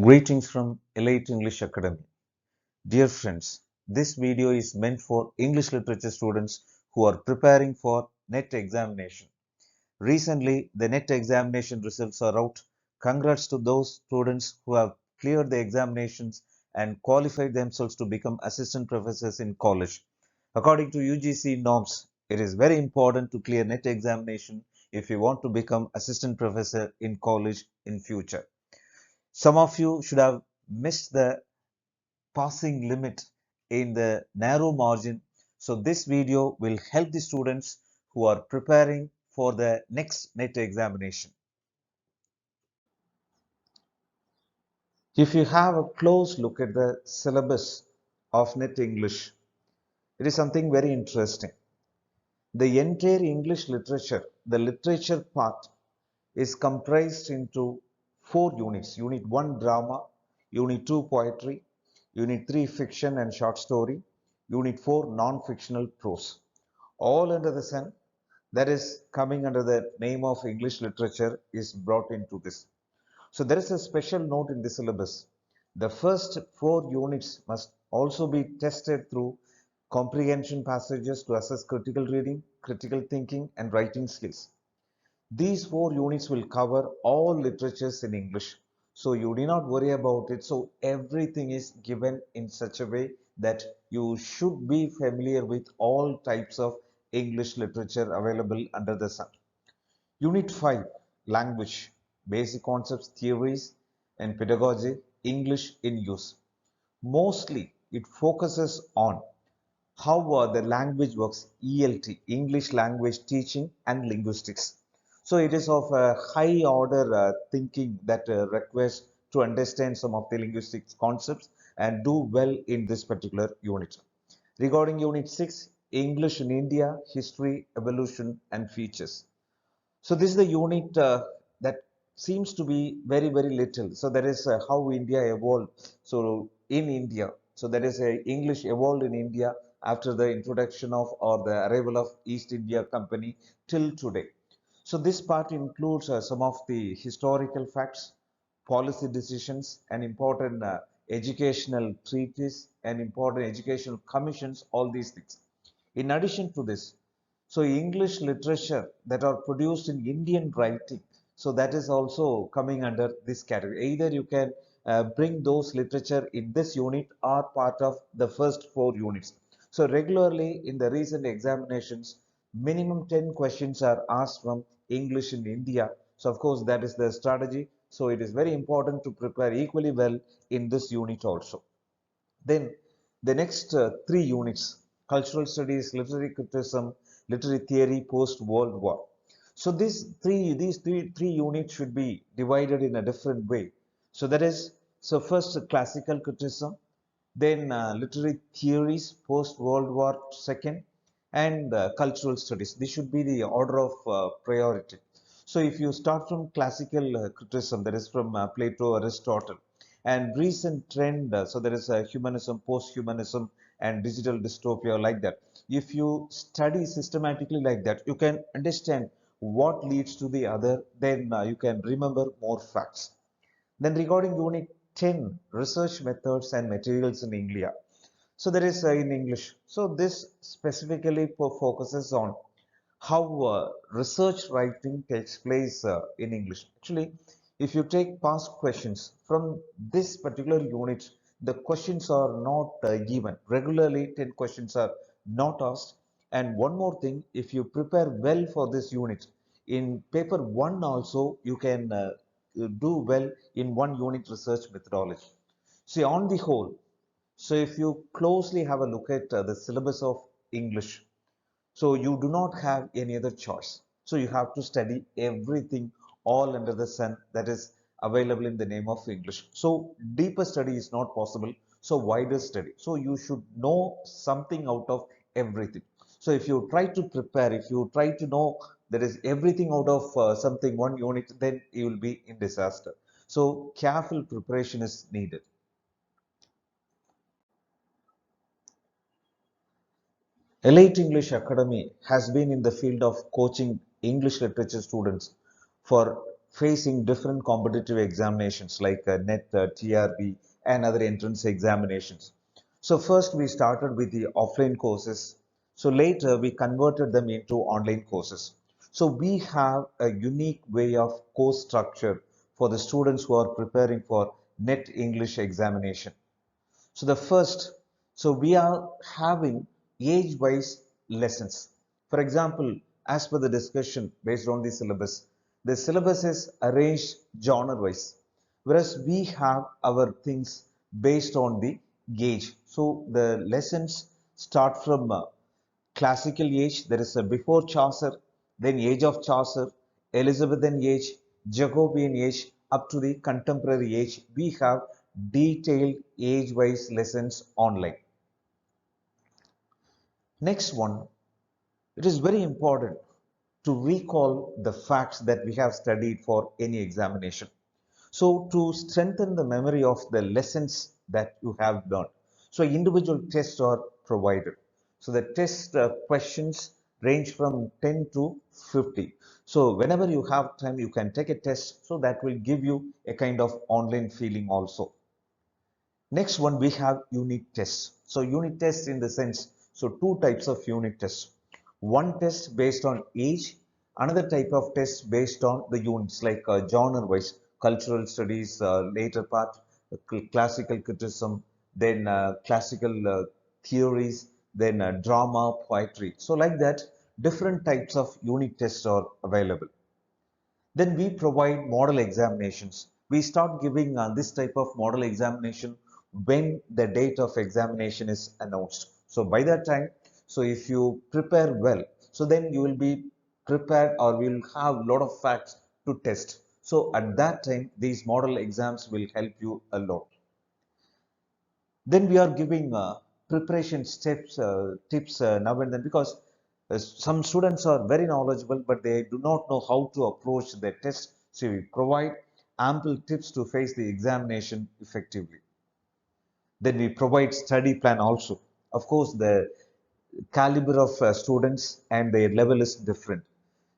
Greetings from Elite English Academy. Dear friends, this video is meant for English literature students who are preparing for NET examination. Recently, the NET examination results are out. Congrats to those students who have cleared the examinations and qualified themselves to become assistant professors in college. According to UGC norms, it is very important to clear NET examination if you want to become assistant professor in college in future. Some of you should have missed the passing limit in the narrow margin. So this video will help the students who are preparing for the next NET examination. If you have a close look at the syllabus of NET English, it is something very interesting. The entire English literature, the literature part, is comprised into 4 units. Unit 1 drama, Unit 2 poetry, Unit 3 fiction and short story, Unit 4 non-fictional prose. All under the sun that is coming under the name of English literature is brought into this. So there is a special note in the syllabus. The first 4 units must also be tested through comprehension passages to assess critical reading, critical thinking and writing skills. These 4 units will cover all literatures in English. So you do not worry about it. So everything is given in such a way that you should be familiar with all types of English literature available under the sun. Unit 5, Language, Basic Concepts, Theories and Pedagogy, English in Use. Mostly it focuses on how the language works, ELT, English Language Teaching and Linguistics. So it is of a high order thinking that requires to understand some of the linguistics concepts and do well in this particular unit. Regarding Unit 6, English in India, History, Evolution and Features. So this is the unit that seems to be very, very little. So that is how India evolved. So in India, so that is English evolved in India after the introduction of or the arrival of East India Company till today. So this part includes some of the historical facts, policy decisions, and important educational treaties and important educational commissions, all these things. In addition to this, so English literature that are produced in Indian writing, so that is also coming under this category. Either you can bring those literature in this unit or part of the first 4 units. So regularly in the recent examinations, minimum 10 questions are asked from English in India. So of course that is the strategy. So it is very important to prepare equally well in this unit also. Then the next 3 units, cultural studies, literary criticism, literary theory, post-World War. So these three units should be divided in a different way. So that is, so first classical criticism, then literary theories, post-World War second, and cultural studies. This should be the order of priority. So if you start from classical criticism, that is from Plato, Aristotle, and recent trend, so there is humanism, post-humanism, and digital dystopia like that. If you study systematically like that, you can understand what leads to the other, then you can remember more facts. Then regarding unit 10, research methods and materials in India. So there is in English. So this specifically focuses on how research writing takes place in English. Actually, if you take past questions from this particular unit, the questions are not given. Regularly, 10 questions are not asked. And one more thing, if you prepare well for this unit, in paper 1 also, you can do well in 1 unit research methodology. See, on the whole, so if you closely have a look at the syllabus of English, so you do not have any other choice. So you have to study everything all under the sun that is available in the name of English. So deeper study is not possible. So wider study. So you should know something out of everything. So if you try to prepare, if you try to know there is everything out of something 1 unit, then you will be in disaster. So careful preparation is needed. Elite English Academy has been in the field of coaching English literature students for facing different competitive examinations like NET, TRB, and other entrance examinations. So first we started with the offline courses. So later we converted them into online courses. So we have a unique way of course structure for the students who are preparing for NET English examination. So the first, so we are having age-wise lessons. For example, as per the discussion based on the syllabus is arranged genre-wise, whereas we have our things based on the age. So the lessons start from classical age, there is a before Chaucer, then age of Chaucer, Elizabethan age, Jacobean age, up to the contemporary age. We have detailed age-wise lessons online. Next one, it is very important to recall the facts that we have studied for any examination. So to strengthen the memory of the lessons that you have learned, so individual tests are provided. So the test questions range from 10 to 50. So whenever you have time, you can take a test. So that will give you a kind of online feeling also. Next one, we have unit tests. So unit tests in the sense, so two types of unit tests. One test based on age, another type of test based on the units like genre-wise, cultural studies, later part, classical criticism, then classical theories, then drama, poetry. So like that, different types of unit tests are available. Then we provide model examinations. We start giving this type of model examination when the date of examination is announced. So by that time, so if you prepare well, so then you will be prepared or will have a lot of facts to test. So at that time, these model exams will help you a lot. Then we are giving preparation steps, tips now and then because some students are very knowledgeable but they do not know how to approach their test. So we provide ample tips to face the examination effectively. Then we provide study plan also. Of course, the caliber of students and their level is different.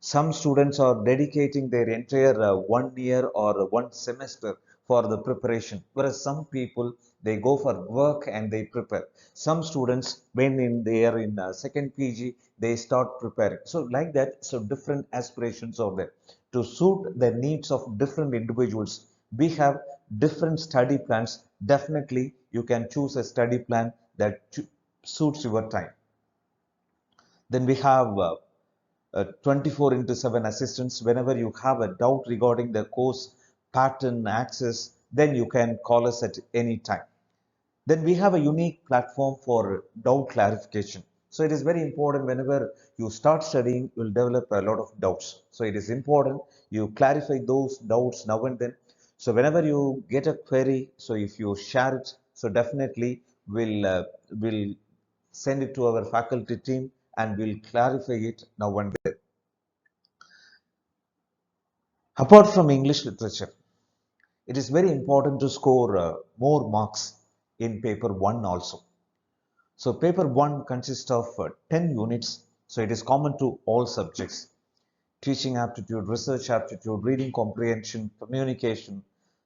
Some students are dedicating their entire 1 year or one semester for the preparation, whereas some people they go for work and they prepare. Some students, when they are in second PG, they start preparing. So like that, so different aspirations are there to suit the needs of different individuals. We have different study plans. Definitely, you can choose a study plan that suits your time. Then we have 24 into 7 assistance. Whenever you have a doubt regarding the course pattern access, then you can call us at any time. Then we have a unique platform for doubt clarification. So it is very important whenever you start studying, you will develop a lot of doubts. So it is important you clarify those doubts now and then. So whenever you get a query, so if you share it, so definitely we'll send it to our faculty team and we'll clarify it now and then. Apart from English literature, it is very important to score more marks in paper 1 also. So paper 1 consists of 10 units. So it is common to all subjects. Teaching aptitude, research aptitude, reading comprehension, communication,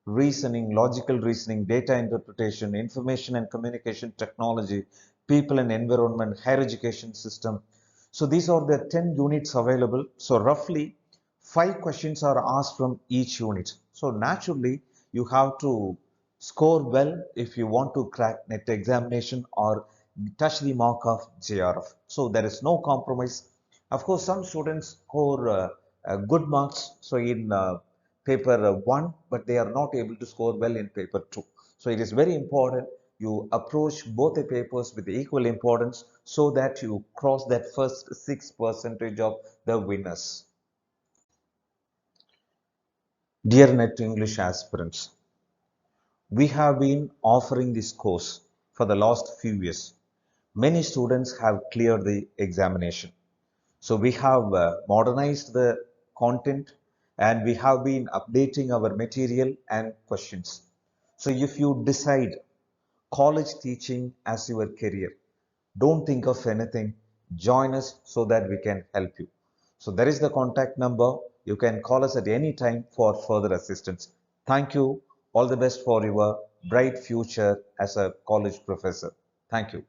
reasoning, logical reasoning, data interpretation, information and communication technology, people and environment, higher education system. So these are the 10 units available. So roughly 5 questions are asked from each unit. So naturally you have to score well if you want to crack NET examination or touch the mark of JRF. So there is no compromise. Of course, some students score good marks, so in paper 1, but they are not able to score well in paper 2. So it is very important you approach both the papers with equal importance so that you cross that first 6% of the winners. Dear Net English aspirants, we have been offering this course for the last few years. Many students have cleared the examination. So we have modernized the content and we have been updating our material and questions. So if you decide college teaching as your career, don't think of anything. Join us so that we can help you. So there is the contact number. You can call us at any time for further assistance. Thank you. All the best for your bright future as a college professor. Thank you.